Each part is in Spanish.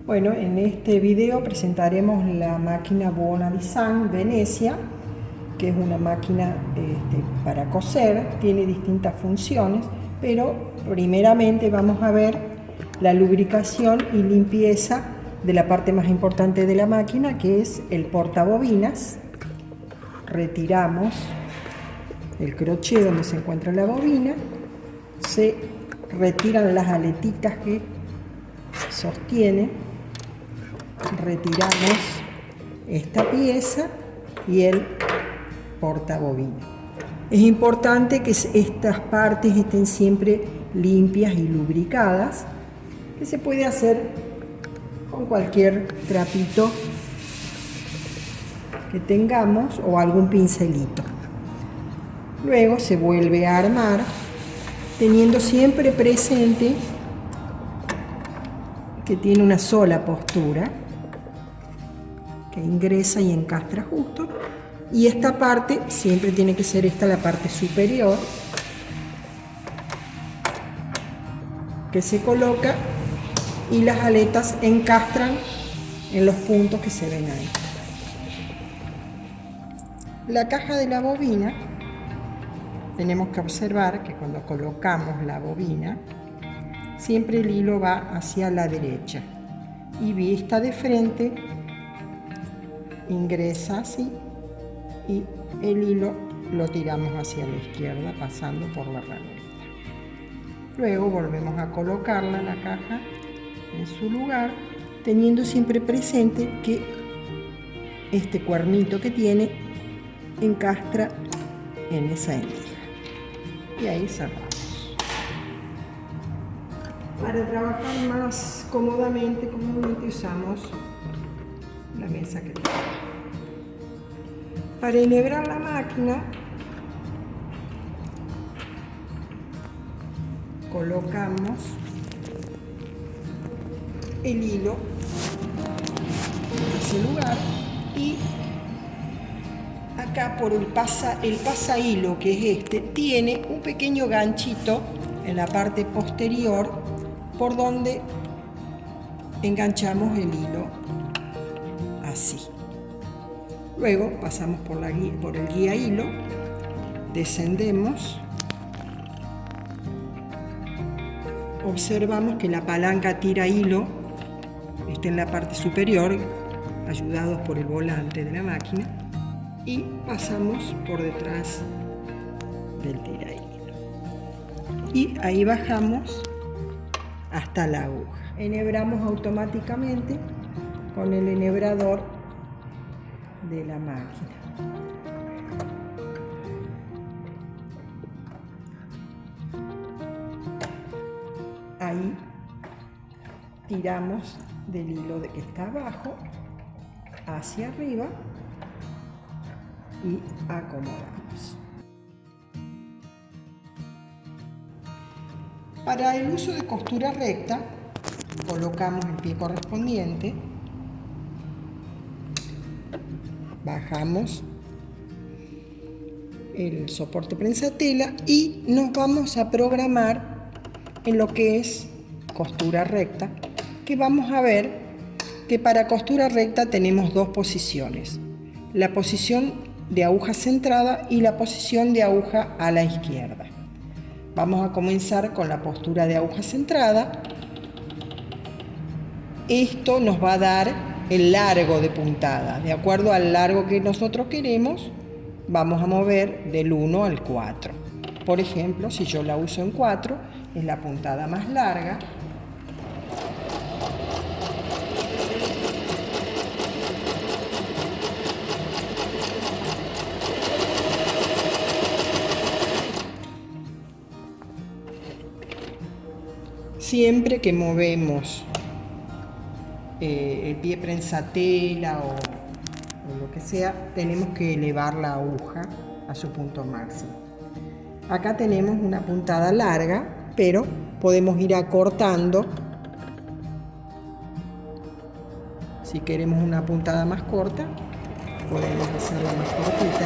Bueno, en este video presentaremos la máquina Buona Design Venecia, que es una máquina para coser, tiene distintas funciones, pero primeramente vamos a ver la lubricación y limpieza de la parte más importante de la máquina, que es el portabobinas. Retiramos el crochet donde se encuentra la bobina, se retiran las aletitas que sostienen, retiramos esta pieza y el portabobina. Es importante que estas partes estén siempre limpias y lubricadas, que se puede hacer con cualquier trapito que tengamos o algún pincelito. Luego se vuelve a armar, teniendo siempre presente que tiene una sola postura, que ingresa y encastra justo, y esta parte siempre tiene que ser esta la parte superior, que se coloca y las aletas encastran en los puntos que se ven ahí. La caja de la bobina, tenemos que observar que cuando colocamos la bobina, siempre el hilo va hacia la derecha y vista de frente ingresa así y el hilo lo tiramos hacia la izquierda pasando por la ranurita. Luego volvemos a colocarla la caja en su lugar, teniendo siempre presente que este cuernito que tiene encastra en esa endija. Y ahí cerramos. Para trabajar más cómodamente, usamos la mesa que tenemos. Para enhebrar la máquina, colocamos el hilo en ese lugar y acá por el pasa hilo, que es este, tiene un pequeño ganchito en la parte posterior por donde enganchamos el hilo así. Luego pasamos por el guía hilo, descendemos, observamos que la palanca tira hilo, está en la parte superior, ayudados por el volante de la máquina, y pasamos por detrás del tira hilo. Y ahí bajamos hasta la aguja. Enhebramos automáticamente con el enhebrador de la máquina. Ahí tiramos del hilo que está abajo hacia arriba y acomodamos. Para el uso de costura recta, colocamos el pie correspondiente, bajamos el soporte prensatela y nos vamos a programar en lo que es costura recta, que vamos a ver que para costura recta tenemos dos posiciones: la posición de aguja centrada y la posición de aguja a la izquierda. Vamos a comenzar con la postura de aguja centrada. Esto nos va a dar el largo de puntada. De acuerdo al largo que nosotros queremos, vamos a mover del 1 al 4. Por ejemplo, si yo la uso en 4, es la puntada más larga. Siempre que movemos el pie prensatela o lo que sea, tenemos que elevar la aguja a su punto máximo. Acá tenemos una puntada larga, pero podemos ir acortando. Si queremos una puntada más corta, podemos hacerla más cortita.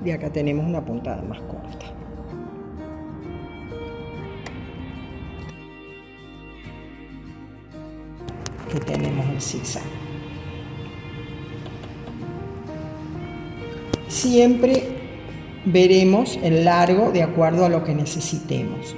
y acá tenemos una puntada más corta. Aquí tenemos el zigzag. Siempre veremos el largo de acuerdo a lo que necesitemos.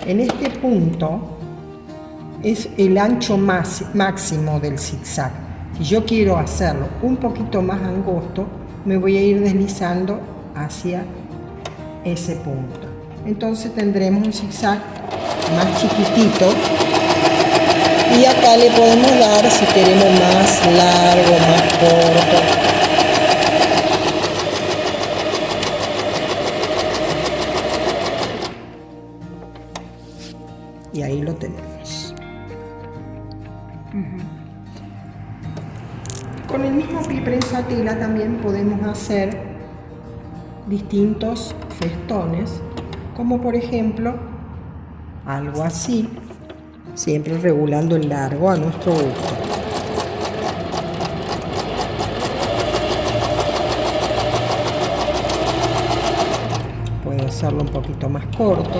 En este punto es el ancho máximo del zigzag. Si yo quiero hacerlo un poquito más angosto, me voy a ir deslizando hacia ese punto. Entonces tendremos un zigzag más chiquitito y acá le podemos dar si queremos más largo, más corto. Y ahí lo tenemos. Con el mismo prensa tela también podemos hacer distintos festones, como por ejemplo algo así, siempre regulando el largo a nuestro gusto. Puedo hacerlo un poquito más corto.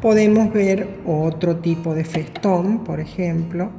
Podemos ver otro tipo de festón, por ejemplo.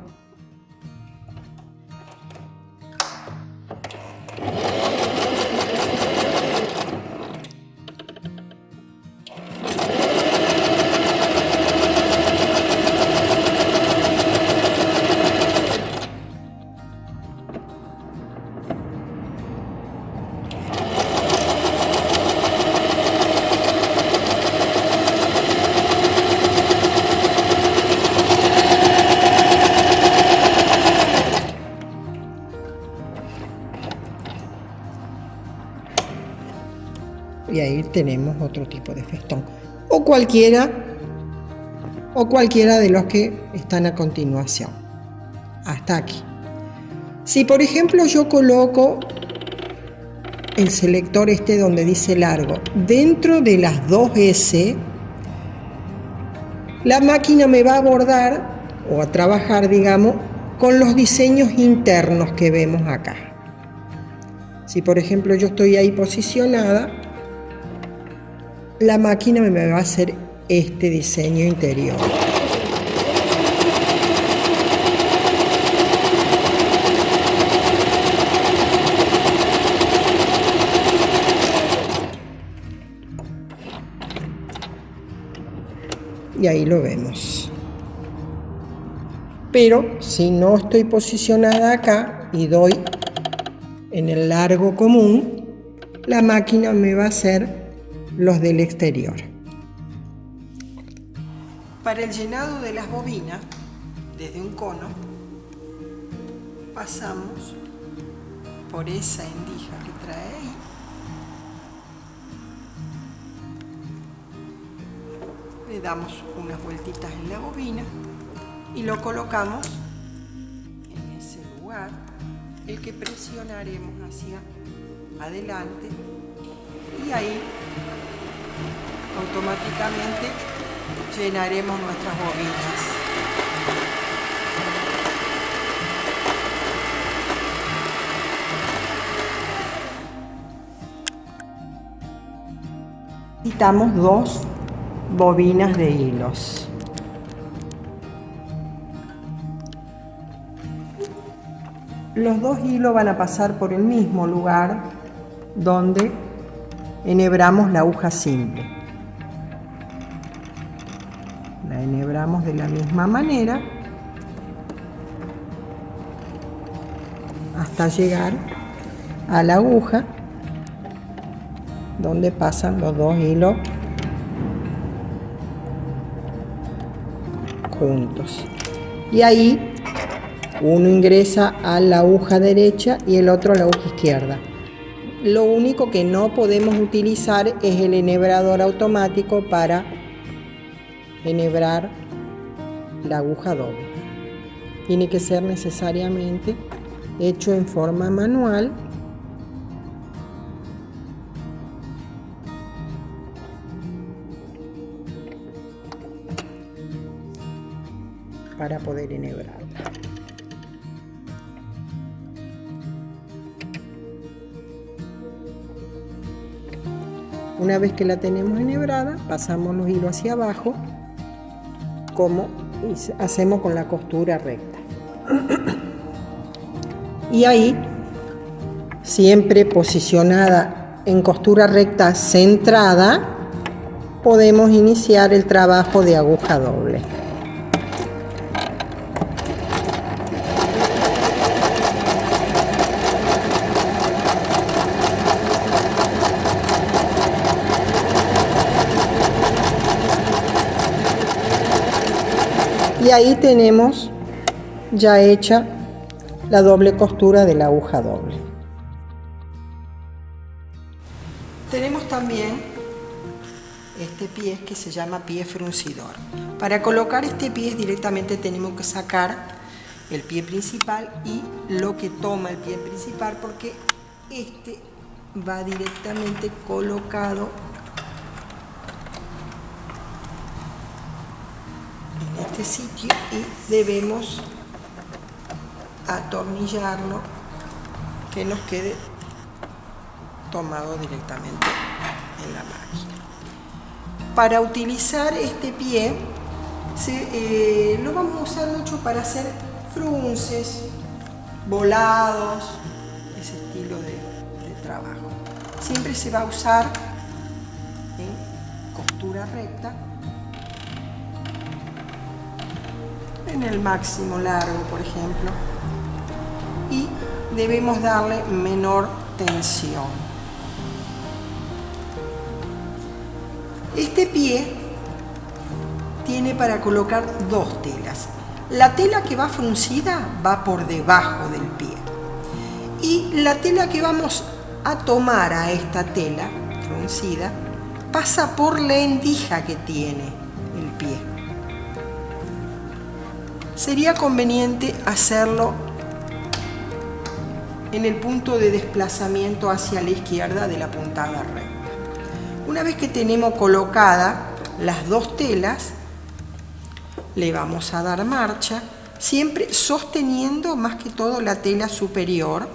Y ahí tenemos otro tipo de festón o cualquiera de los que están a continuación hasta aquí. Si por ejemplo yo coloco el selector este donde dice largo dentro de las 2S, la máquina me va a abordar o a trabajar, digamos, con los diseños internos que vemos acá. Si por ejemplo yo estoy ahí posicionada, la máquina me va a hacer este diseño interior. Y ahí lo vemos. Pero si no estoy posicionada acá y doy en el largo común, la máquina me va a hacer los del exterior. Para el llenado de las bobinas, desde un cono, pasamos por esa endija que trae ahí. Le damos unas vueltitas en la bobina y lo colocamos en ese lugar, el que presionaremos hacia adelante, y ahí automáticamente llenaremos nuestras bobinas. Necesitamos 2 bobinas de hilos. Los 2 hilos van a pasar por el mismo lugar donde enhebramos la aguja simple. La enhebramos de la misma manera hasta llegar a la aguja donde pasan los 2 hilos juntos. Y ahí uno ingresa a la aguja derecha y el otro a la aguja izquierda. Lo único que no podemos utilizar es el enhebrador automático para enhebrar la aguja doble. Tiene que ser necesariamente hecho en forma manual para poder enhebrarla. Una vez que la tenemos enhebrada, pasamos los hilos hacia abajo, como hacemos con la costura recta. Y ahí, siempre posicionada en costura recta centrada, podemos iniciar el trabajo de aguja doble. Y ahí tenemos ya hecha la doble costura de la aguja doble. Tenemos también este pie que se llama pie fruncidor. Para colocar este pie directamente tenemos que sacar el pie principal y lo que toma el pie principal, porque este va directamente colocado en este sitio y debemos atornillarlo que nos quede tomado directamente en la máquina. Para utilizar este pie lo vamos a usar mucho para hacer frunces, volados, ese estilo de trabajo. Siempre se va a usar en costura recta, en el máximo largo, por ejemplo, y debemos darle menor tensión. Este pie tiene para colocar dos telas. La tela que va fruncida va por debajo del pie y la tela que vamos a tomar a esta tela fruncida pasa por la endija que tiene el pie. Sería conveniente hacerlo en el punto de desplazamiento hacia la izquierda de la puntada recta. Una vez que tenemos colocadas las dos telas, le vamos a dar marcha, siempre sosteniendo más que todo la tela superior,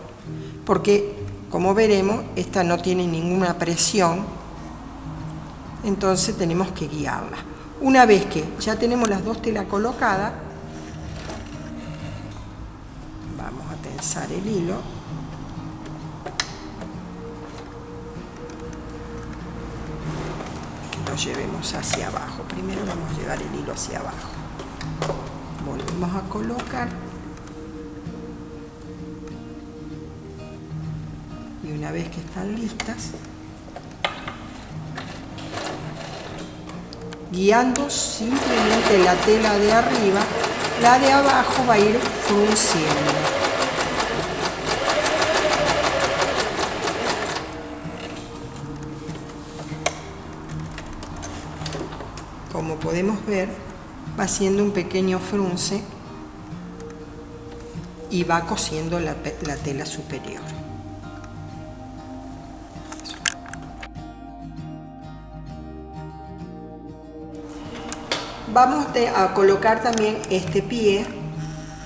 porque como veremos, esta no tiene ninguna presión, entonces tenemos que guiarla. Una vez que ya tenemos las dos telas colocadas, vamos a tensar el hilo. Lo llevemos hacia abajo. Primero vamos a llevar el hilo hacia abajo. Volvemos a colocar. Y una vez que están listas, guiando simplemente la tela de arriba, la de abajo va a ir frunciendo. Como podemos ver, va haciendo un pequeño frunce y va cosiendo la tela superior. Vamos a colocar también este pie,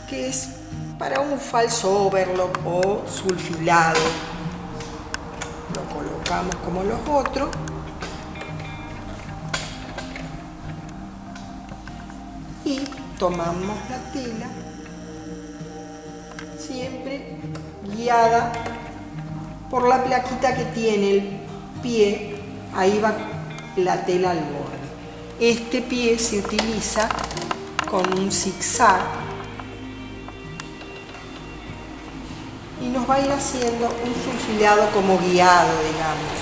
que es para un falso overlock o sulfilado. Lo colocamos como los otros. Y tomamos la tela, siempre guiada por la plaquita que tiene el pie, ahí va la tela al borde. Este pie se utiliza con un zigzag y nos va a ir haciendo un sulfilado como guiado, digamos.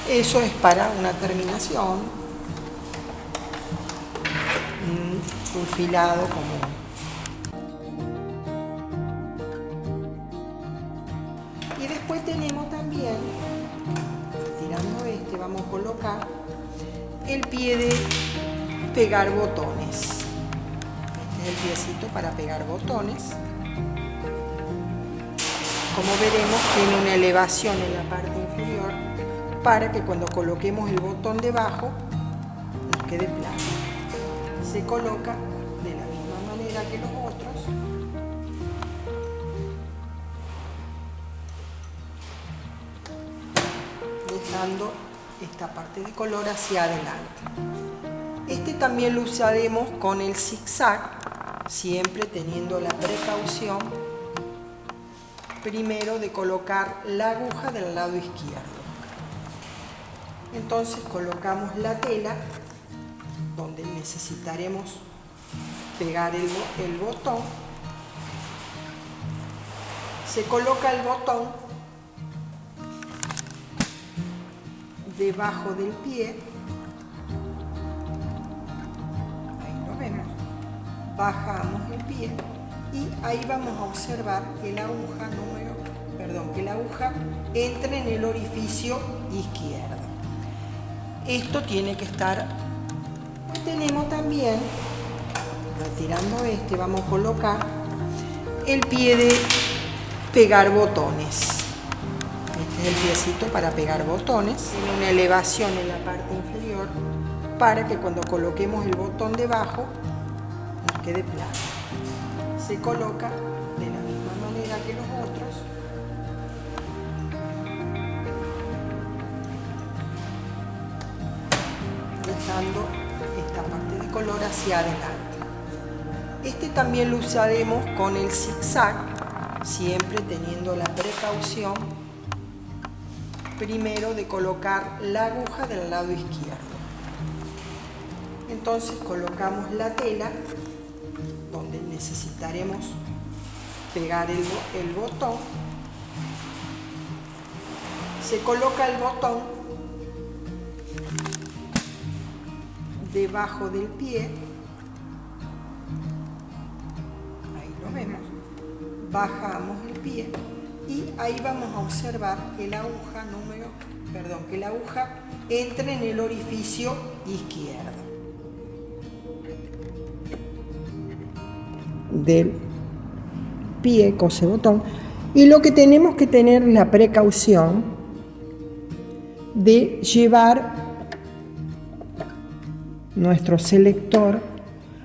Eso es para una terminación. un perfilado común. Y después tenemos también, tirando este, vamos a colocar el pie de pegar botones. Este es el piecito para pegar botones. Como veremos, tiene una elevación en la parte inferior para que cuando coloquemos el botón debajo nos quede plano. Se coloca de la misma manera que los otros. Dejando esta parte de color hacia adelante. Este también lo usaremos con el zigzag, siempre teniendo la precaución primero de colocar la aguja del lado izquierdo. Entonces colocamos la tela donde necesitaremos pegar el botón. Se coloca el botón debajo del pie. Ahí lo vemos. Bajamos el pie y ahí vamos a observar que la aguja entra en el orificio izquierdo. Esto tiene que estar. Tenemos también, retirando este, vamos a colocar el pie de pegar botones. Este es el piecito para pegar botones. Tiene una elevación en la parte inferior para que cuando coloquemos el botón debajo nos quede plano. Se coloca de la misma manera que los otros. Dejando esta parte de color hacia adelante. Este también lo usaremos con el zigzag, siempre teniendo la precaución primero de colocar la aguja del lado izquierdo. Entonces colocamos la tela donde necesitaremos pegar el botón. Se coloca el botón debajo del pie. Ahí lo vemos. Bajamos el pie y ahí vamos a observar que la aguja entra en el orificio izquierdo del pie, cose botón. Y lo que tenemos que tener la precaución de llevar nuestro selector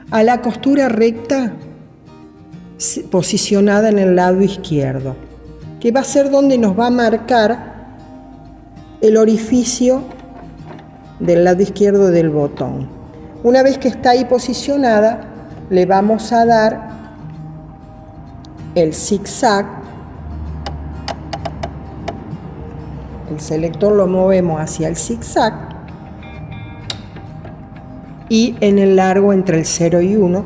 a la costura recta posicionada en el lado izquierdo, que va a ser donde nos va a marcar el orificio del lado izquierdo del botón. Una vez que está ahí posicionada, le vamos a dar el zigzag. El selector lo movemos hacia el zigzag y en el largo entre el 0 y 1,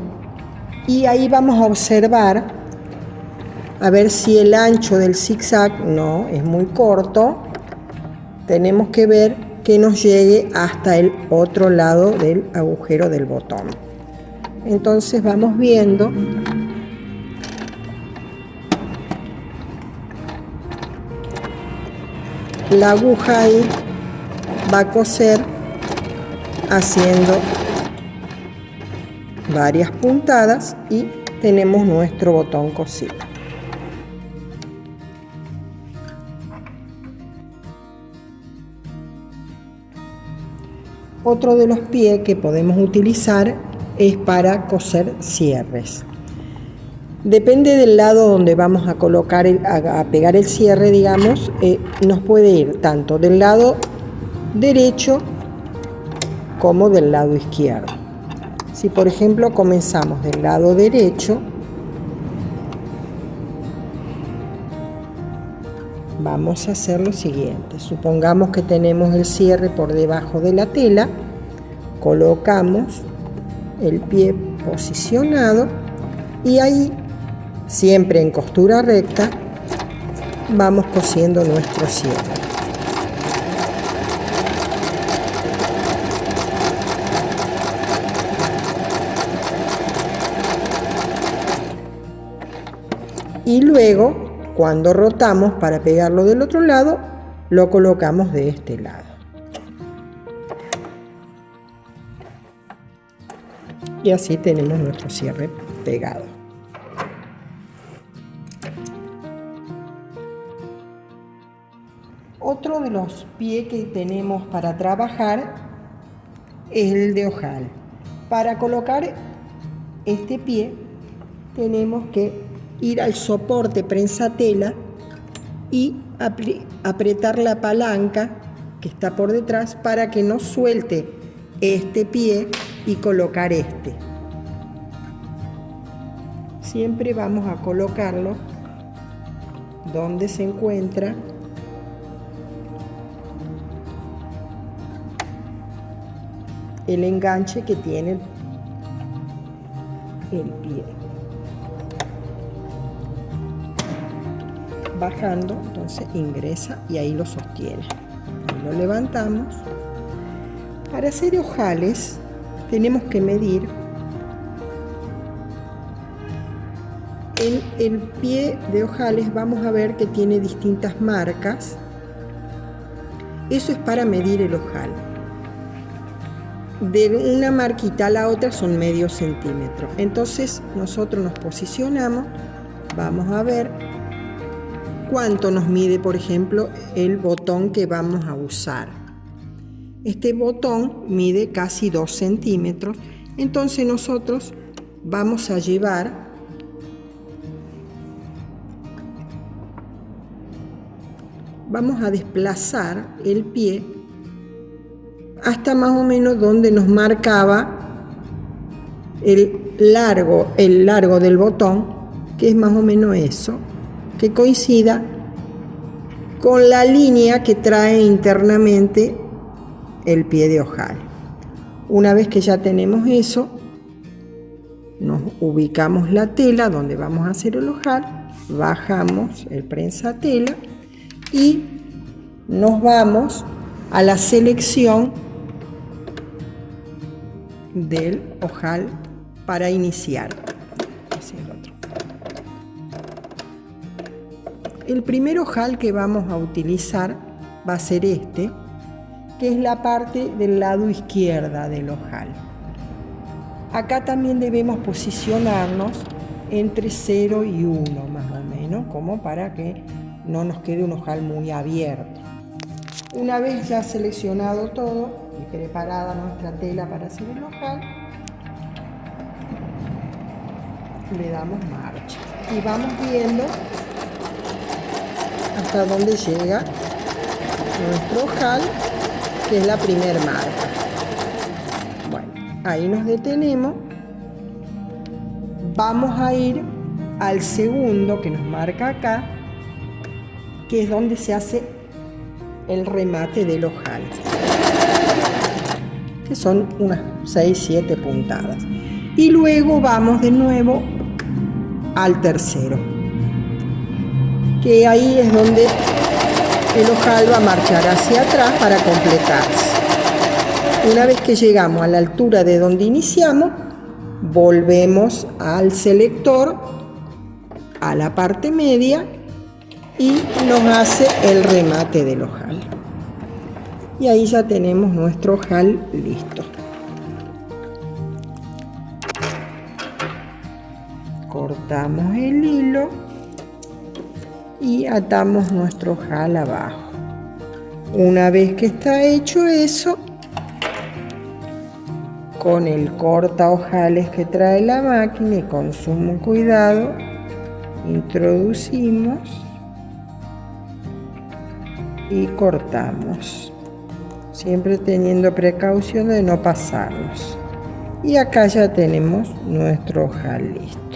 y ahí vamos a observar a ver si el ancho del zigzag no es muy corto. Tenemos que ver que nos llegue hasta el otro lado del agujero del botón. Entonces vamos viendo la aguja ahí va a coser haciendo varias puntadas y tenemos nuestro botón cosido. Otro de los pies que podemos utilizar es para coser cierres. Depende del lado donde vamos a colocar a pegar el cierre, digamos, nos puede ir tanto del lado derecho como del lado izquierdo. Si por ejemplo comenzamos del lado derecho, vamos a hacer lo siguiente. Supongamos que tenemos el cierre por debajo de la tela, colocamos el pie posicionado y ahí, siempre en costura recta, vamos cosiendo nuestro cierre. y luego cuando rotamos para pegarlo del otro lado, lo colocamos de este lado. Y así tenemos nuestro cierre pegado. Otro de los pies que tenemos para trabajar es el de ojal. Para colocar este pie tenemos que ir al soporte prensatela y apretar la palanca que está por detrás para que no suelte este pie y colocar este. Siempre vamos a colocarlo donde se encuentra el enganche que tiene el pie. Bajando, entonces ingresa y ahí lo sostiene. Ahí lo levantamos. Para hacer ojales tenemos que medir el pie de ojales. Vamos a ver que tiene distintas marcas. Eso es para medir el ojal. De una marquita a la otra son medio centímetro. Entonces nosotros nos posicionamos, vamos a ver cuánto nos mide, por ejemplo, el botón que vamos a usar. Este botón mide casi 2 centímetros. Entonces nosotros vamos a llevar vamos a desplazar el pie hasta más o menos donde nos marcaba el largo del botón, que es más o menos eso, que coincida con la línea que trae internamente el pie de ojal. Una vez que ya tenemos eso, nos ubicamos la tela donde vamos a hacer el ojal, bajamos el prensatela y nos vamos a la selección del ojal para iniciar. El primer ojal que vamos a utilizar va a ser este, que es la parte del lado izquierda del ojal. Acá también debemos posicionarnos entre 0 y 1 más o menos, como para que no nos quede un ojal muy abierto. Una vez ya seleccionado todo y preparada nuestra tela para hacer el ojal, le damos marcha y vamos viendo hasta dónde llega nuestro ojal, que es la primera marca. Bueno, ahí nos detenemos. Vamos a ir al segundo que nos marca acá, que es donde se hace el remate del ojal, que son unas 6-7 puntadas. Y luego vamos de nuevo al tercero, que ahí es donde el ojal va a marchar hacia atrás para completarse. Una vez que llegamos a la altura de donde iniciamos, volvemos al selector, a la parte media, y nos hace el remate del ojal. Y ahí ya tenemos nuestro ojal listo. Cortamos el hilo y atamos nuestro ojal abajo. Una vez que está hecho eso, con el corta ojales que trae la máquina y con sumo cuidado, introducimos y cortamos, siempre teniendo precaución de no pasarnos. Y acá ya tenemos nuestro ojal listo.